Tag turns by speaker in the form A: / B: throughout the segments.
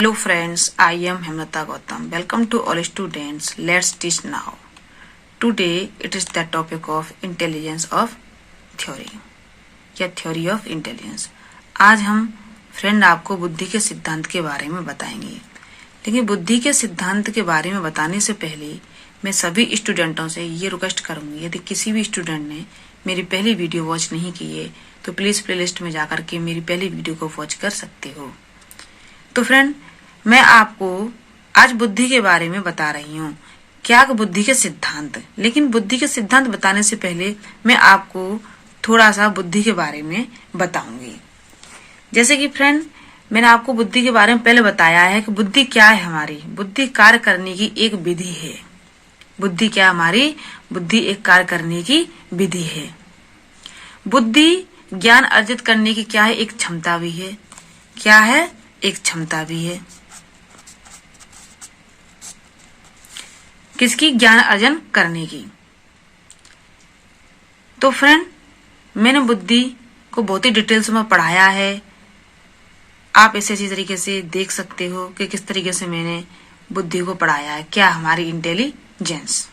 A: Hello friends, I am Hemlata Gautam. Welcome to all students. Let's teach now. Today it is the topic of intelligence of theory या theory of intelligence. आज हम friend आपको बुद्धि के सिद्धांत के बारे में बताएंगे। लेकिन बुद्धि के सिद्धांत के बारे में बताने से पहले मैं सभी स्टूडेंटों से ये रिक्वेस्ट करूंगी, यदि किसी भी स्टूडेंट ने मेरी पहली वीडियो वॉच नहीं की है तो प्लीज प्लेलिस्ट में जाकर के मेरी पहली वीडियो को वॉच कर सकते हो। तो फ्रेंड, मैं आपको आज बुद्धि के बारे में बता रही हूँ, क्या बुद्धि के सिद्धांत। लेकिन बुद्धि के सिद्धांत बताने से पहले मैं आपको थोड़ा सा बुद्धि के बारे में बताऊंगी। जैसे कि फ्रेंड, मैंने आपको बुद्धि के बारे में पहले बताया है कि बुद्धि क्या है हमारी। बुद्धि कार्य करने की एक विधि है। बुद्धि क्या हमारी? बुद्धि एक कार्य करने की विधि है। बुद्धि ज्ञान अर्जित करने की क्या है? एक क्षमता भी है। क्या है? एक क्षमता भी है। किसकी? ज्ञान अर्जन करने की। तो फ्रेंड, मैंने बुद्धि को बहुत ही डिटेल्स में पढ़ाया है। आप इसे अच्छी तरीके से देख सकते हो कि किस तरीके से मैंने बुद्धि को पढ़ाया है, क्या हमारी इंटेलिजेंस।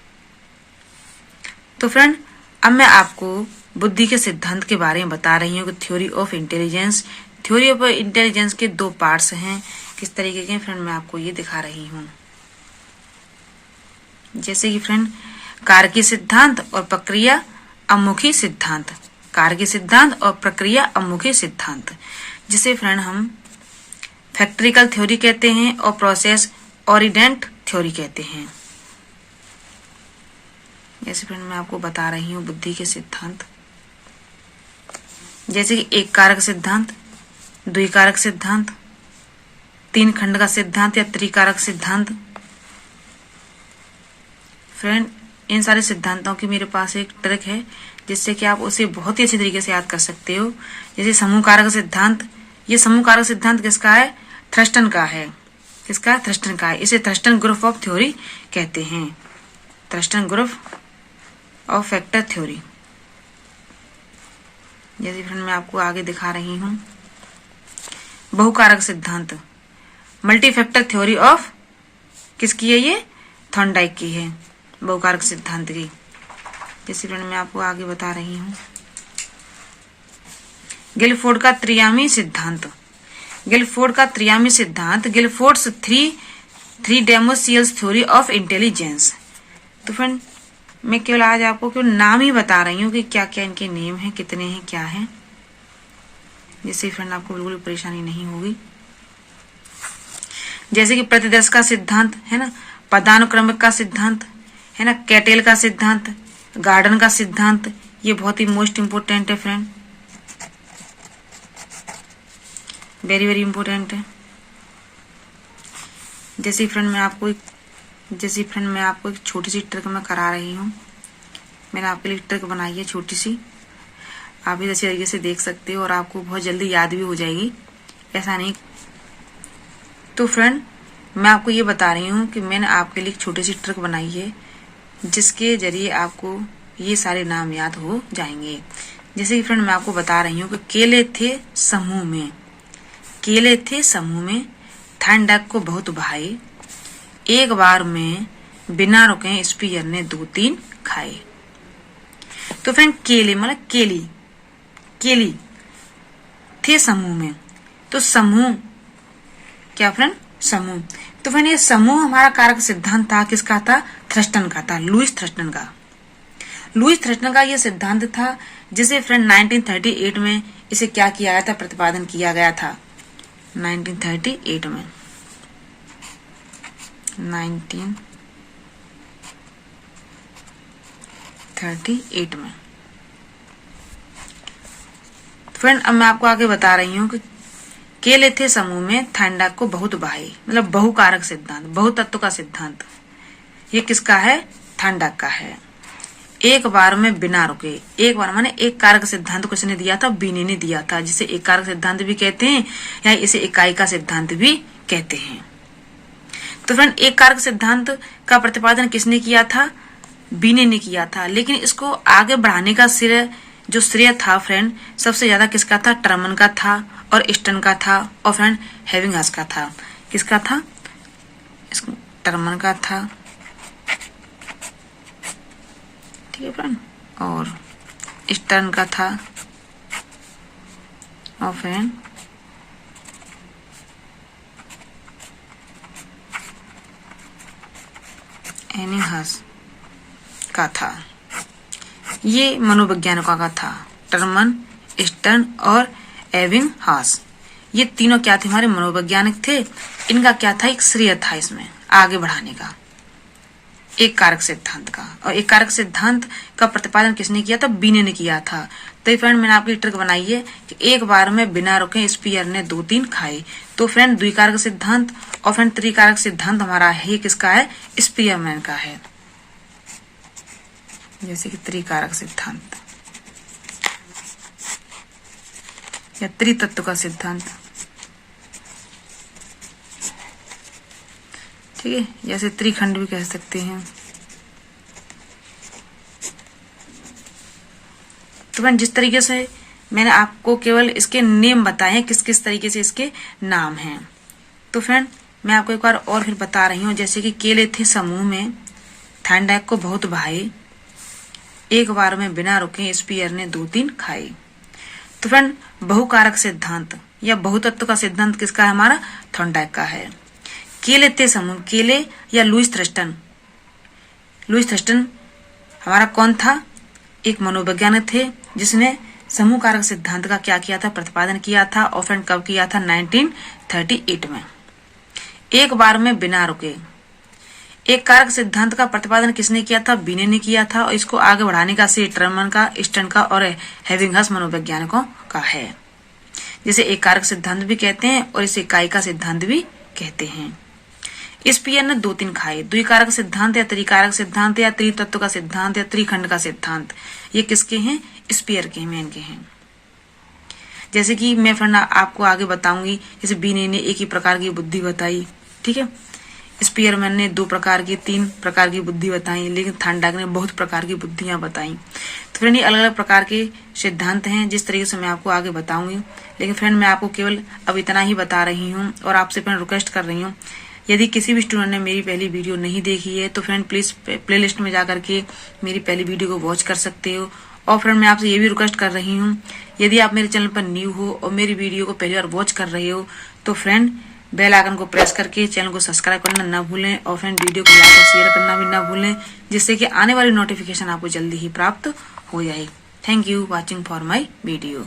A: तो फ्रेंड, अब मैं आपको बुद्धि के सिद्धांत के बारे में बता रही हूँ कि theory of intelligence. Theory of intelligence के दो पार्ट्स हैं। किस तरीके के फ्रेंड, मैं आपको ये दिखा रही हूँ। जैसे कि फ्रेंड, कार्य सिद्धांत और प्रक्रिया अमुखी सिद्धांत। कार्य सिद्धांत और प्रक्रिया अमुखी सिद्धांत, जिसे फ्रेंड हम फैक्ट्रिकल थ्योरी कहते हैं और प्रोसेस ओरिएंटेड थ्योरी कहते हैं। जैसे फ्रेंड, मैं आपको बता रही हूँ बुद्धि के सिद्धांत। जैसे कि एक कारक सिद्धांत, द्विकारक सिद्धांत, तीन खंड का सिद्धांत या त्रिकारक सिद्धांत। फ्रेंड, इन सारे सिद्धांतों की मेरे पास एक ट्रिक है जिससे कि आप उसे बहुत ही अच्छी तरीके से याद कर सकते हो। जैसे समूह कारक सिद्धांत। ये समूह कारक सिद्धांत किसका है? थ्रस्टन का है। किसका? थ्रस्टन का है। इसे थ्रस्टन ग्रुप ऑफ थ्योरी कहते हैं। Thurstone group of factor theory. जैसे फ्रेंड, मैं आपको आगे दिखा रही हूँ बहुकारक सिद्धांत। मल्टी फैक्टर थ्योरी ऑफ किसकी है? ये थॉर्नडाइक की है, बहुकारक सिद्धांत की। जैसे फ्रेंड, मैं आपको आगे बता रही हूँ गिलफोर्ड का त्रियामी सिद्धांत। गिलफोर्ड का त्रियामी सिद्धांत, गिलफोर्ड्स थ्री डेमोसियल्स थ्योरी ऑफ इंटेलिजेंस। तो फ्रेंड, मैं केवल आज आपको केवल नाम ही बता रही हूँ कि क्या क्या इनके नेम हैं, कितने हैं, क्या है, जिससे फ्रेंड आपको बिल्कुल परेशानी नहीं होगी। जैसे कि प्रतिदर्श का सिद्धांत है ना, पदानुक्रमिक का सिद्धांत है ना, कैटेल का सिद्धांत, गार्डन का सिद्धांत। ये बहुत ही मोस्ट इंपोर्टेंट है फ्रेंड, वेरी वेरी इंपोर्टेंट है। जैसे फ्रेंड, मैं आपको एक छोटी सी ट्रिक में करा रही हूँ। मैंने आपके लिए ट्रिक बनाई है छोटी सी, आप भी अच्छी तरीके से देख सकते हो और आपको बहुत जल्दी याद भी हो जाएगी, ऐसा नहीं। तो फ्रेंड, मैं आपको ये बता रही हूँ कि मैंने आपके लिए एक छोटी सी ट्रिक बनाई है जिसके जरिए आपको ये सारे नाम याद हो जाएंगे। जैसे कि फ्रेंड, मैं आपको बता रही हूँ कि केले थे समूह में, थॉर्नडाइक को बहुत भाए, एक बार में बिना रुके स्पीयर ने 2-3 खाए। तो फ्रेंड, केले मतलब केली थे समूह में। तो समूह क्या फ्रेंड? समूह। तो फ्रेंड, ये समूह हमारा कारक सिद्धांत था। किसका था? थ्रस्टन का था, लुईस थ्रस्टन का ये सिद्धांत था, जिसे फ्रेंड 1938 में इसे क्या किया गया था? प्रतिपादन किया गया था 1938 में। 1938 में। फ्रेंड, अब मैं आपको आगे बता रही हूँ कि केले थे समूह में, थॉर्नडाइक को बहुत भाए, मतलब बहुकारक सिद्धांत, बहुतत्व का सिद्धांत। ये किसका है? थॉर्नडाइक का है। एक बार में बिना रुके, एक बार माने एक कारक सिद्धांत किसने दिया था? बीने ने दिया था, जिसे एक कारक सिद्धांत भी कहते हैं या इसे इकाई का सिद्धांत भी कहते हैं। तो फ्रेंड, एक कारक सिद्धांत का प्रतिपादन किसने किया था? बीने ने किया था। लेकिन इसको आगे बढ़ाने का श्रेय था फ्रेंड, सबसे ज्यादा किसका था? टर्मन का था और स्टर्न का था और फ्रेंड हेविंगहास का था। किसका था? टर्मन का था, ठीक है फ्रेंड, और स्टर्न का था, और फ्रेंड एनिंगहॉस का था। ये मनोवैज्ञानिकों का था, टर्मन, स्टर्न और एबिंगहॉस। ये तीनों क्या थे? हमारे मनोवैज्ञानिक थे। इनका क्या था? एक श्रेय था इसमें आगे बढ़ाने का, एक कारक सिद्धांत का। और एक कारक सिद्धांत का प्रतिपादन किसने किया था? बीने ने किया था। तो फ्रेंड मैंने आपकी ट्रिक बनाई है कि एक बार में बिना रुके स्पीयर ने 2-3 खाए। तो फ्रेंड द्विकारक सिद्धांत और फ्रेंड त्रिकारक सिद्धांत हमारा है किसका है? स्पीयरमैन का है। जैसे कि त्रिकारक सिद्धांत या त्रितत्व का सिद्धांत, ठीक है, जैसे त्रिखंड भी कह सकते हैं। तो फ्रेंड जिस तरीके से मैंने आपको केवल इसके नेम बताए हैं, किस किस तरीके से इसके नाम हैं, तो फ्रेंड मैं आपको एक बार और फिर बता रही हूँ। जैसे कि केले थे समूह में, थाइंडाइक को बहुत भाए, एक बार में बिना रुके स्पीयर ने 2-3 खाए। तो फ्रेंड बहुकारक सिद्धांत या बहुतत्व का सिद्धांत किसका है? हमारा थॉर्नडाइक का है। केले थे समूह, केले या लुईस थ्रस्टन। लुईस थ्रस्टन हमारा कौन था? एक मनोवैज्ञानिक थे जिसने समूह कारक सिद्धांत का क्या किया था? प्रतिपादन किया था। और फ्रेंड कब किया था? 1938 में, एक बार में बिना रुके। एक कारक सिद्धांत का प्रतिपादन किसने किया था? बीने ने किया था। और इसको आगे बढ़ाने का श्रेय टर्मन का, स्टर्न का और एबिंगहॉस मनोवैज्ञानिकों का है, जिसे एक कारक सिद्धांत भी कहते हैं और इसे इकाई का सिद्धांत भी कहते हैं। स्पीयर ने 2-3 खाए। द्विकारक सिद्धांत या त्रिकारक सिद्धांत या त्रितत्व का सिद्धांत या त्रिखंड का सिद्धांत, ये किसके हैं? स्पीयर के, मैन के हैं। जैसे कि मैं फ्रेंड आपको आगे बताऊंगी, जैसे बीने ने एक ही प्रकार की बुद्धि बताई, ठीक है, स्पीयरमैन ने 2 प्रकार की, 3 प्रकार की बुद्धि बताई, लेकिन थॉर्नडाइक ने बहुत प्रकार की बुद्धियां बताई। तो फ्रेंड ये अलग अलग प्रकार के सिद्धांत हैं, जिस तरीके से मैं आपको आगे बताऊंगी। लेकिन फ्रेंड मैं आपको केवल अब इतना ही बता रही हूँ और आपसे फ्रेंड रिक्वेस्ट कर रही हूँ, यदि किसी भी स्टूडेंट ने मेरी पहली वीडियो नहीं देखी है तो फ्रेंड प्लीज प्लेलिस्ट में जाकर के मेरी पहली वीडियो को वॉच कर सकते हो। और फ्रेंड मैं आपसे ये भी रिक्वेस्ट कर रही हूँ, यदि आप मेरे चैनल पर न्यू हो और मेरी वीडियो को पहली बार वॉच कर रहे हो तो फ्रेंड बेल आइकन को प्रेस करके चैनल को सब्सक्राइब करना ना भूलें और फ्रेंड वीडियो को लाइक और शेयर करना भी ना भूलें, जिससे कि आने वाली नोटिफिकेशन आपको जल्दी ही प्राप्त हो जाए। Thank you watching for my video.